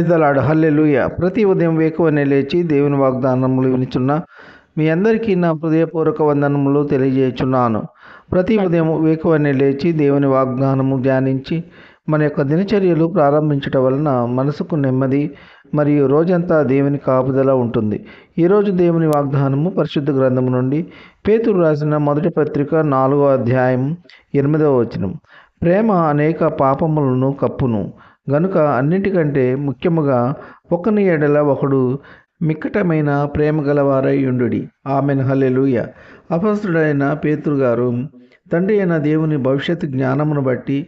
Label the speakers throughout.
Speaker 1: Praise the lord, హల్లెలూయా. ప్రతి ఉదయం వేకువనే లేచి దేవుని వాగ్దానములు వినిచున్న మీ అందరికీ నా హృదయపూర్వక వందనములు తెలియజేయుచున్నాను. ప్రతి ఉదయం వేకువనే లేచి దేవుని వాగ్దానము ధ్యానించి మన యొక్క దినచర్యలు ప్రారంభించటం వలన మనసుకు నెమ్మది మరియు రోజంతా దేవుని కాపుదల ఉంటుంది. ఈరోజు దేవుని వాగ్దానము పరిశుద్ధ గ్రంథము నుండి పేతురు రాసిన మొదటి పత్రిక 4వ అధ్యాయం 8వ వచనం. ప్రేమ అనేక పాపములను కప్పును గనుక అన్నిటికంటే ముఖ్యముగా ఒకని ఎడల ఒకడు మిక్కటమైన ప్రేమ గలవారై యుండుడి. ఆమెన్, హల్లెలూయా. అపొస్తలుడైన పేతురు గారు తండ్రి అయిన దేవుని భవిష్యత్తు జ్ఞానమును బట్టి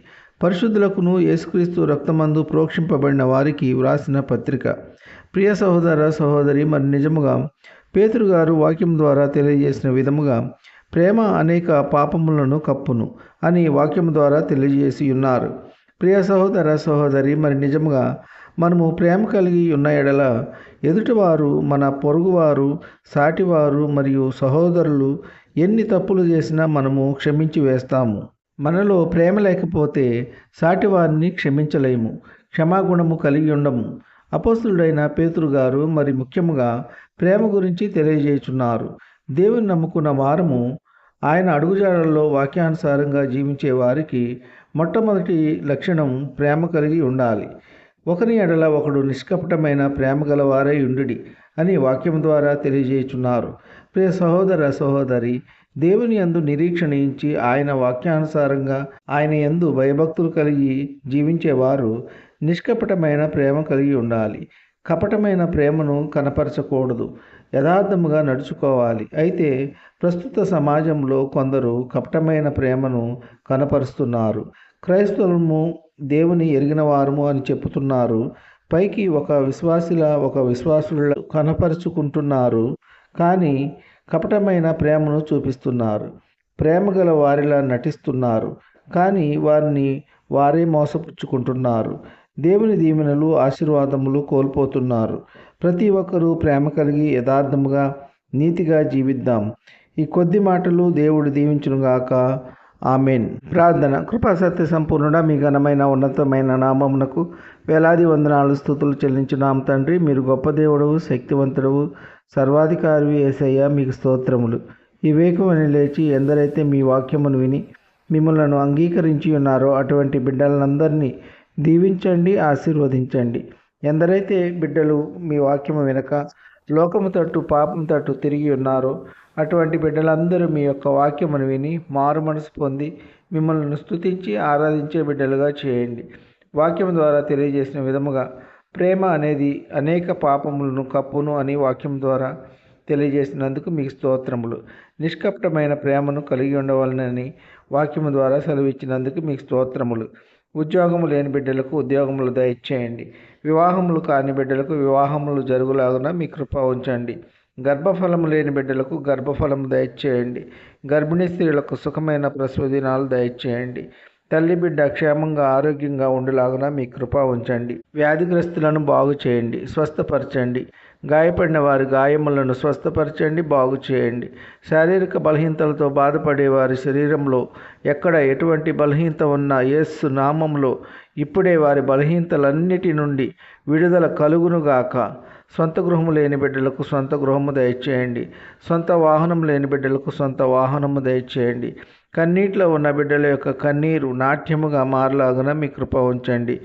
Speaker 1: పరిశుద్ధులకును యేసుక్రీస్తు రక్తమందు ప్రోక్షింపబడిన వారికి వ్రాసిన పత్రిక. ప్రియ సహోదర సహోదరి, మరి నిజముగా పేతురు గారు వాక్యం ద్వారా తెలియజేసిన విధముగా ప్రేమ అనేక పాపములను కప్పును అని వాక్యం ద్వారా తెలియజేసి ఉన్నారు. ప్రియ సహోదర సహోదరి, మరి నిజముగా మనము ప్రేమ కలిగి ఉన్న ఎడల ఎదుటివారు, మన పొరుగువారు, సాటివారు మరియు సహోదరులు ఎన్ని తప్పులు చేసినా మనము క్షమించి వేస్తాము. మనలో ప్రేమ లేకపోతే సాటివారిని క్షమించలేము, క్షమాగుణము కలిగి ఉండము. అపొస్తలుడైన పేతురు గారు మరి ముఖ్యముగా ప్రేమ గురించి తెలియజేయుచున్నారు. దేవుని నమ్ముకున్న వారము ఆయన అడుగుజాడల్లో వాక్యానుసారంగా జీవించే వారికి మొట్టమొదటి లక్షణం ప్రేమ కలిగి ఉండాలి. ఒకరి ఎడల ఒకడు నిష్కపటమైన ప్రేమ గలవారై ఉండుడి అని వాక్యం ద్వారా తెలియజేయుచున్నారు. ప్రియ సహోదర సహోదరి, దేవుని యందు నిరీక్షణ ఇచ్చి ఆయన వాక్యానుసారంగా ఆయన యందు భయభక్తులు కలిగి జీవించేవారు నిష్కపటమైన ప్రేమ కలిగి ఉండాలి. కపటమైన ప్రేమను కనపరచకూడదు, యథార్థముగా నడుచుకోవాలి. అయితే ప్రస్తుత సమాజంలో కొందరు కపటమైన ప్రేమను కనపరుస్తున్నారు. క్రైస్తవులము దేవుని ఎరిగిన వారము అని చెప్పుతున్నారు. పైకి ఒక విశ్వాసుల కనపరుచుకుంటున్నారు, కానీ కపటమైన ప్రేమను చూపిస్తున్నారు. ప్రేమ గల వారిలా నటిస్తున్నారు, కానీ వారే మోసపుచ్చుకుంటున్నారు. దేవుని దీవెనలు, ఆశీర్వాదములు కోల్పోతున్నారు. ప్రతి ఒక్కరూ ప్రేమ కలిగి యథార్థముగా నీతిగా జీవిద్దాం. ఈ కొద్ది మాటలు దేవుడు దీవించునుగాక. ఆమెన్. ప్రార్థన. కృపా సత్య సంపూర్ణుడా, మీ ఘనమైన ఉన్నతమైన నామమునకు వేలాది వందనాలు స్తుతులు చెల్లించున్నాం తండ్రి. మీరు గొప్ప దేవుడవు, శక్తివంతుడవు, సర్వాధికారివి యేసయ్య, మీకు స్తోత్రములు. ఈ వేకువని లేచి ఎందరైతే మీ వాక్యమును విని మిమ్మల్ని అంగీకరించి ఉన్నారో అటువంటి బిడ్డలందరినీ దీవించండి, ఆశీర్వదించండి. ఎందరైతే బిడ్డలు మీ వాక్యము వినక లోకము తట్టు పాపం తట్టు తిరిగి ఉన్నారో అటువంటి బిడ్డలందరూ మీ యొక్క వాక్యమును విని మారు మనసు పొంది మిమ్మల్ని స్తుతించి ఆరాధించే బిడ్డలుగా చేయండి. వాక్యం ద్వారా తెలియజేసిన విధముగా ప్రేమ అనేది అనేక పాపములను కప్పును అని వాక్యం ద్వారా తెలియజేసినందుకు మీకు స్తోత్రములు. నిష్కపటమైన ప్రేమను కలిగి ఉండవాలని వాక్యము ద్వారా సెలవిచ్చినందుకు మీకు స్తోత్రములు. ఉద్యోగము లేని బిడ్డలకు ఉద్యోగములు దయచేయండి. వివాహములు కాని బిడ్డలకు వివాహములు జరుగులాగున మీ కృప ఉంచండి. గర్భఫలము లేని బిడ్డలకు గర్భఫలము దయచేయండి. గర్భిణీ స్త్రీలకు సుఖమైన ప్రసవ దినాలు దయచేయండి. తల్లి బిడ్డ క్షేమంగా ఆరోగ్యంగా ఉండులాగున మీ కృప ఉంచండి. వ్యాధిగ్రస్తులను బాగు చేయండి, స్వస్థపరచండి. గాయపడిన వారి గాయములను స్వస్థపరచండి, బాగు చేయండి. శారీరక బలహీనతలతో బాధపడే వారి శరీరంలో ఎక్కడ ఎటువంటి బలహీనత ఉన్నా యేసు నామములో ఇప్పుడే వారి బలహీనతలన్నిటి నుండి విడుదల కలుగునుగాక. సొంత గృహము లేని బిడ్డలకు సొంత గృహము దయచేయండి. సొంత వాహనం లేని బిడ్డలకు సొంత వాహనము దయచేయండి. కన్నీటిలో ఉన్న బిడ్డల యొక్క కన్నీరు నాట్యముగా మారలాగున మీ కృప ఉంచండి.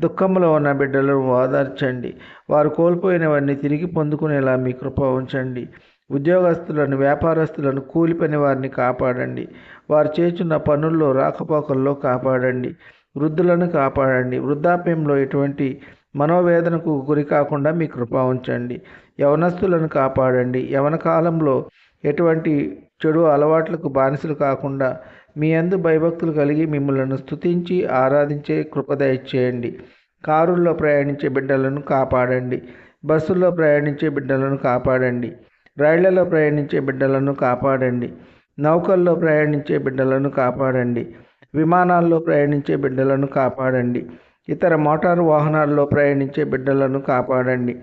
Speaker 1: దుఃఖంలో ఉన్న బిడ్డలను ఓదార్చండి. వారు కోల్పోయినవన్నీ తిరిగి పొందుకునేలా మీ కృప ఉంచండి. ఉద్యోగస్తులను, వ్యాపారస్తులను, కూలి పని వారిని కాపాడండి. వారు చేస్తున్న పనుల్లో రాకపోకల్లో కాపాడండి. వృద్ధులను కాపాడండి. వృద్ధాప్యంలో ఎటువంటి మనోవేదనకు గురి కాకుండా మీ కృప ఉంచండి. యవనస్తులను కాపాడండి. యవన కాలంలో ఎటువంటి చెడు అలవాట్లకు బానిసలు కాకుండా మీ యందు భయభక్తులు కలిగి మిమ్మల్ని స్తుతించి ఆరాధించే కృప దయచేయండి. కారుల్లో ప్రయాణించే బిడ్డలను కాపాడండి. బస్సుల్లో ప్రయాణించే బిడ్డలను కాపాడండి. రైళ్లలో ప్రయాణించే బిడ్డలను కాపాడండి. నౌకల్లో ప్రయాణించే బిడ్డలను కాపాడండి. విమానాల్లో ప్రయాణించే బిడ్డలను కాపాడండి. ఇతర మోటారు వాహనాల్లో ప్రయాణించే బిడ్డలను కాపాడండి.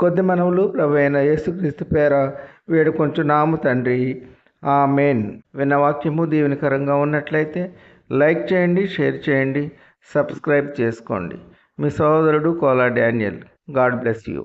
Speaker 1: కొద్ది మనవులు ప్రభువైన యేసుక్రీస్తు పేర వేడుకొంచున్నాము తండ్రి. ఆమెన్. విన్న వాక్యము దీవెనకరంగా ఉన్నట్లయితే లైక్ చేయండి, షేర్ చేయండి, సబ్స్క్రైబ్ చేసుకోండి. మీ సహోదరుడు Kola Daniel. God bless you.